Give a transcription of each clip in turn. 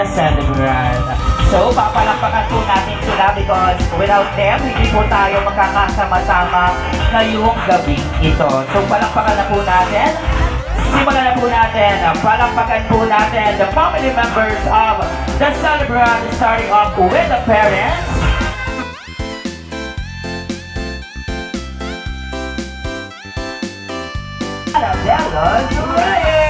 celebrant. So, papalampakan po natin sila because without them, hindi po tayo makakasama-sama ngayong gabi ito. So, palakpakan na po natin. Simulan na po natin. Palakpakan po natin the family members of the celebrant, starting off with the parents. Arabella's Reyes!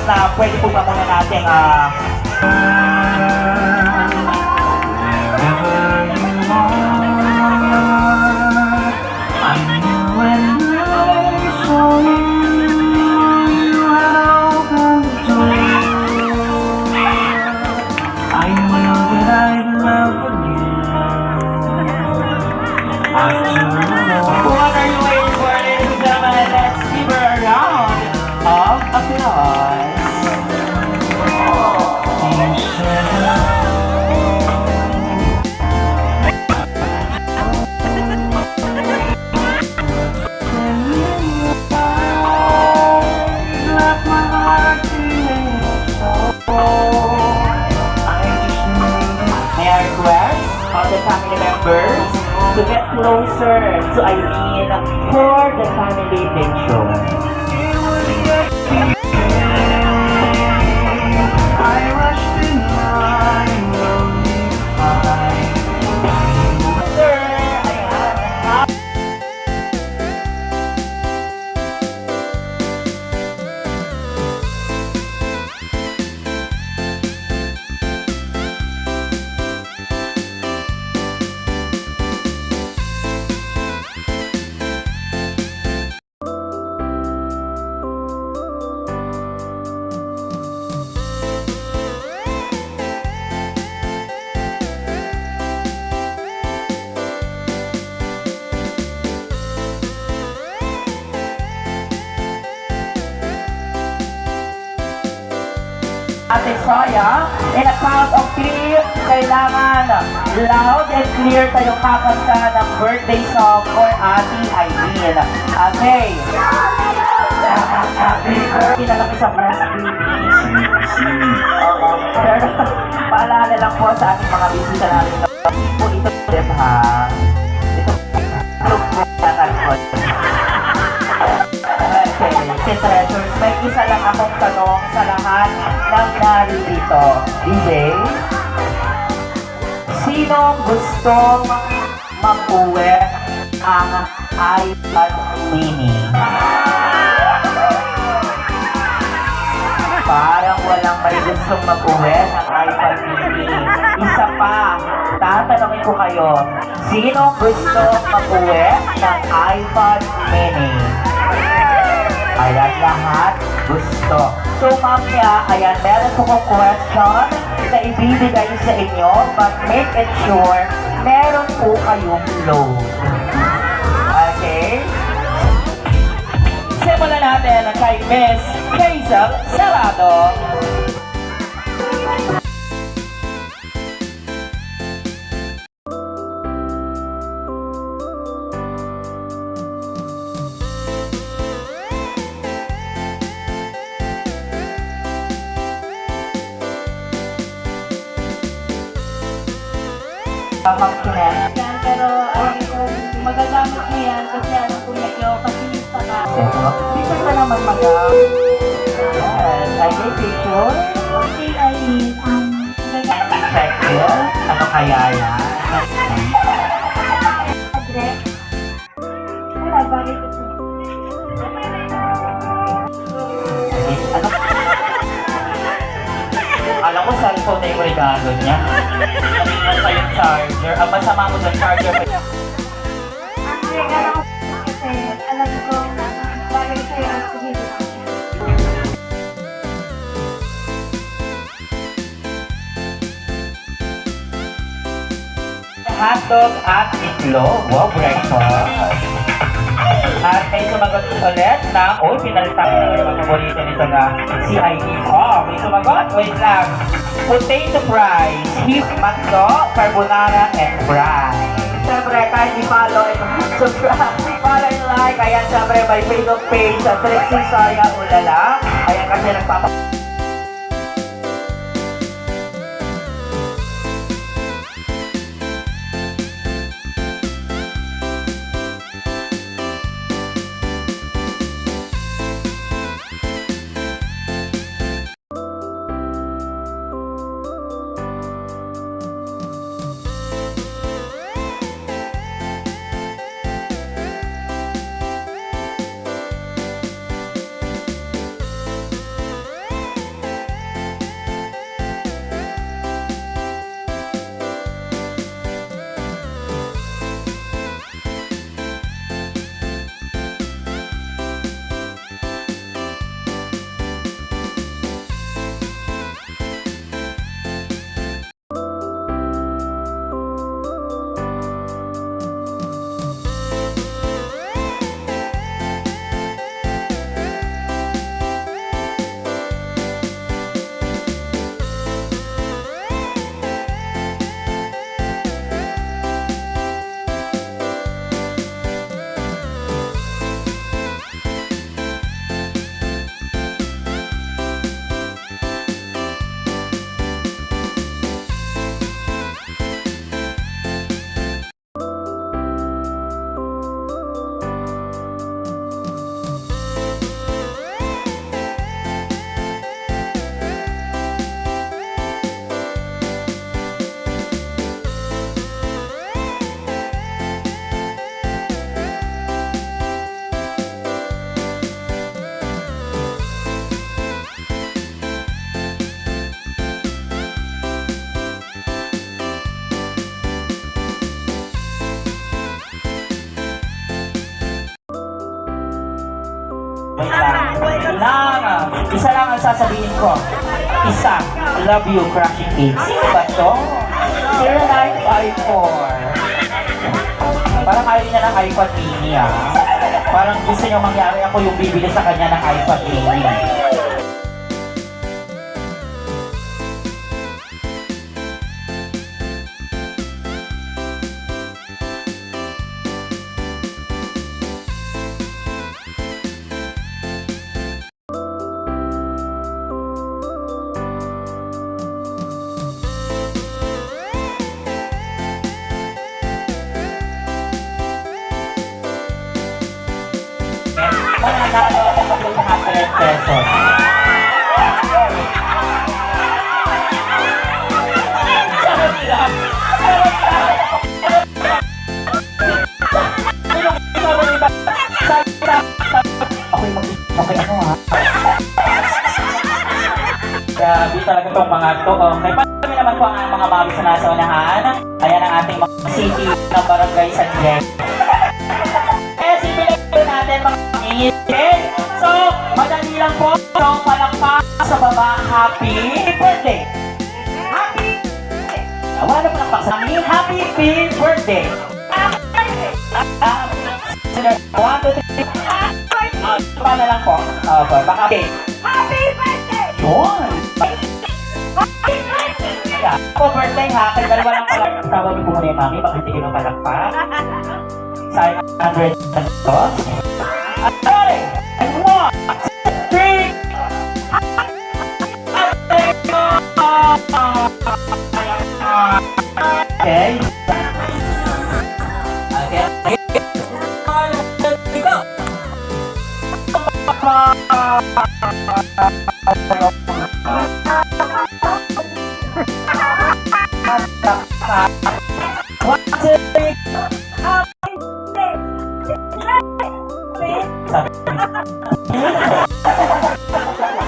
Na pwede po ba muna natin what are you waiting for, ladies and gentlemen? Let's give her a round of applause. May I request all the family members to get closer to Eileen for the family picture. Ate Soya, in a count of 3, kailangan loud and clear tayong kakanta ng birthday song for Ate Eileen. Okay. Kinalaki sa press pero paalala lang po sa ating mga bisita natin. Po ito ha. Ito look po ang alcohol. Okay, treasures, may isa lang akong tanong sa lahat ng naririto. DJ, sinong gustong mag-uwi ang iPad mini? Parang walang may gustong mag-uwi ng iPad mini. Isa pa, tatanungin ko kayo, sinong gustong mag-uwi ng iPad mini? Ayan, lahat gusto. So, mamaya, ayan, meron po kong question na ibibigay sa inyo, but make it sure meron po kayong load. Okay? Simulan natin kay Miss Hazel Salado. Yan, pero alam ko, magagamit mo yan kasi alam ko medyo pasinista ka. Dito ka naman mag-out. Yes, I take picture. Okay, Eileen, Check it. Ano kaya yan? address. Wala, bakit ito? Akala ko cellphone na yung regalo niya. Kanina pa yung charger. Ang masama mo dyan, charger pa. Ang regalo ko kasi alam ko bagay sa'yo at hindi ko. Hotdog at itlog. Wow, breakfast. At may sumagot ulit na, pinalitan ko na yung paborito nito na CID. May sumagot? Wait lang. Potato fries, beef mango, carbonara, and fries. Siyempre, kahit i-follow and subscribe, follow and like. Ayan, siyempre, may Facebook page sa Trixie Soria Ulala. Ayan, kasi nagpapa... Isa lang ang sasabihin ko. Isa, love you, crushing kids. Sino ba ito? 0954. Parang ayaw niya ng iPad mini Parang gusto niyo mangyari ako yung bibili sa kanya ng iPad mini. Mananalo ako ng 100 pesos. Grabe talaga itong mga to. Okay, paano naman po ang mga mami sa nasa unahan? Ayan ang ating mga city ng barangay San Diego. Natin mga pangingin. So, madali lang po. So, palakpak sa baba. Happy birthday! Happy birthday! Wala palakpak sa amin. Happy birthday! One, two, three. Paano lang po? Okay, baka okay. Happy birthday! Yun! Happy birthday! Ako birthday ha. Kaya dalawa lang pala. Tawag niyo po muna yung mami. Bakit hindi kayo palakpak? Sayang 100 pesos. Ready? And 1, 2, 3. Okay. Okay. Go. One, two, three.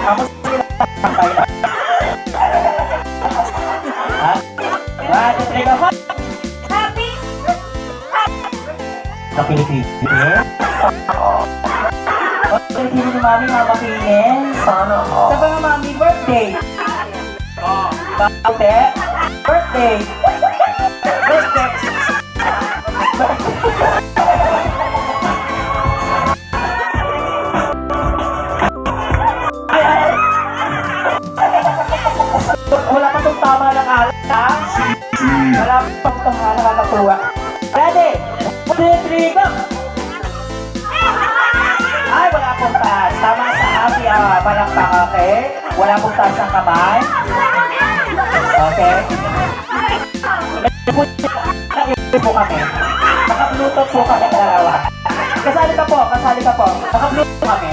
Kamu Sa Pilipinas. Okay, sino ni Mami mamakinin? Sana ako. Sa mga Mami, birthday. Bakit? Birthday. Birthday. Wala pa itong tama ng alat, ha? Wala pa itong tama ng nakakatuwa. Ready? 1, 2, 3, go! Ay, wala pong taas. Tama sa happy, palakpak, okay? Wala pong taas ng kamay. Okay? Nag-ibig po kami. Naka-bluetooth po kami dalawa. Kasali ka po, kasali ka po. Naka-bluetooth kami.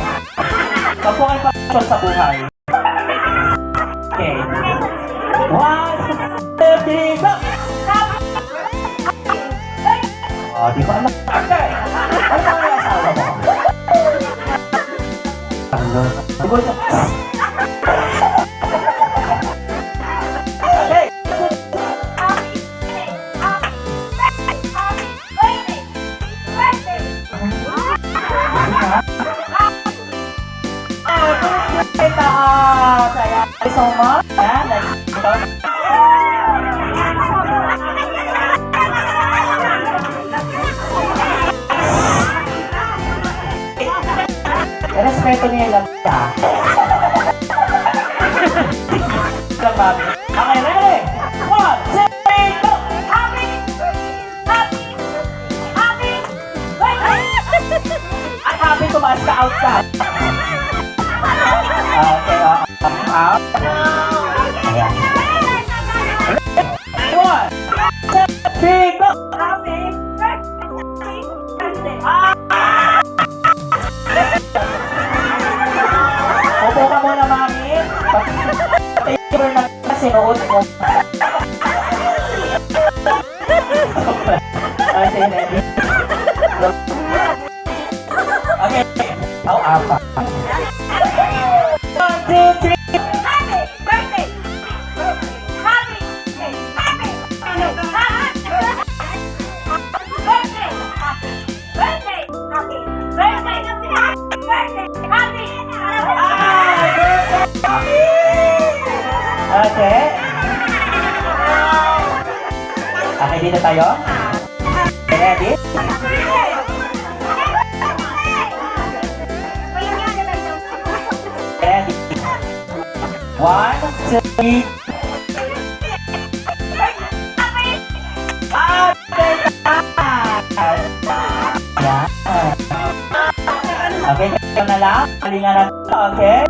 Huwag po kayo pag-control sa buhay. Okay. 1, 2, 3, go! Oh, di ba alam? Okay. Ano ba yung asawa mo? Ano? Siguro ito. Okay. Saya so much. Yan. Respeto niya lang siya. Lang, Mami. Okay, ready? 1, 2, 3, go! At happy tumaas ka out ka. Okay, out. Ayan. 1, 2, 3, go! Upo ka muna, Mami. Favor na sinuot mo. Okay, ready? Okay. Apa? 1, 2, 3. Okay. Okay, dito tayo. Ready? Ready? 1, 2, 3. Yan. Okay, kayo na lang. Kalingan na ito, okay?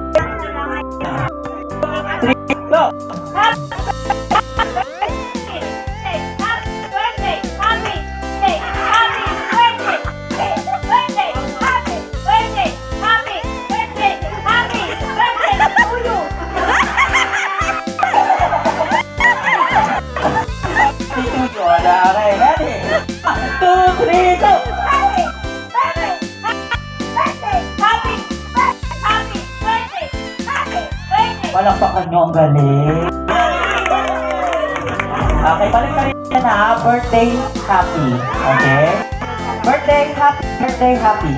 3, go! Okay, ready? 1, 2, 3, go! Palakpakan nyo ang galing. Okay, balik ka rin yan, ha. Birthday happy. Okay? Birthday happy. Birthday happy.